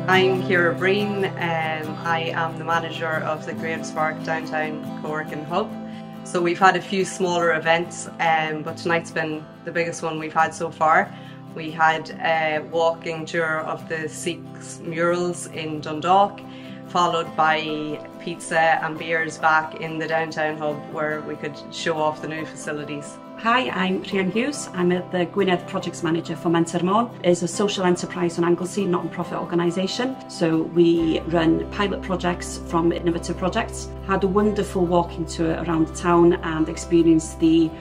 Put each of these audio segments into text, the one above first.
I'm Ciara Breen. I am the manager of the Creative Spark Downtown Co-working Hub. So we've had a few smaller events, but tonight's been the biggest one we've had so far. We had a walking tour of the 6 murals in Dundalk, followed by pizza and beers back in the downtown hub where we could show off the new facilities. Hi, I'm Rhian Hughes. I'm the Gwynedd Projects Manager for Menter Môn. It's a social enterprise on Anglesey, not-for-profit organisation. So we run pilot projects from innovative projects. Had a wonderful walking tour around the town and experienced the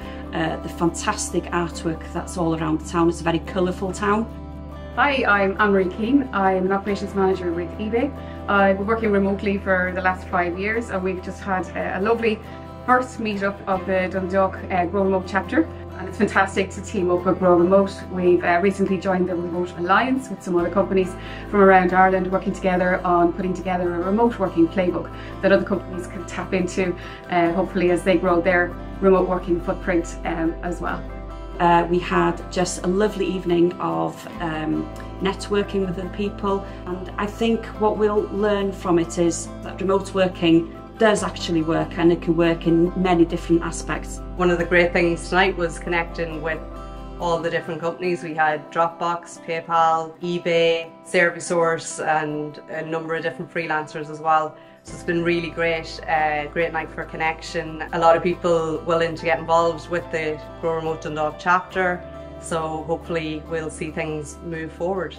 fantastic artwork that's all around the town. It's a very colourful town. Hi, I'm Anne-Marie Keane. I'm an operations manager with eBay. I've been working remotely for the last 5 years, and we've just had a lovely first meet-up of the Dundalk Grow Remote chapter, and it's fantastic to team up with Grow Remote. We've recently joined the Remote Alliance with some other companies from around Ireland, working together on putting together a remote working playbook that other companies can tap into, hopefully as they grow their remote working footprint as well. We had just a lovely evening of networking with other people, and I think what we'll learn from it is that remote working does actually work, and it can work in many different aspects. One of the great things tonight was connecting with all the different companies. We had Dropbox, PayPal, eBay, Servisource, and a number of different freelancers as well. So it's been really great, great night for connection. A lot of people willing to get involved with the Grow Remote Dundalk chapter, so hopefully we'll see things move forward.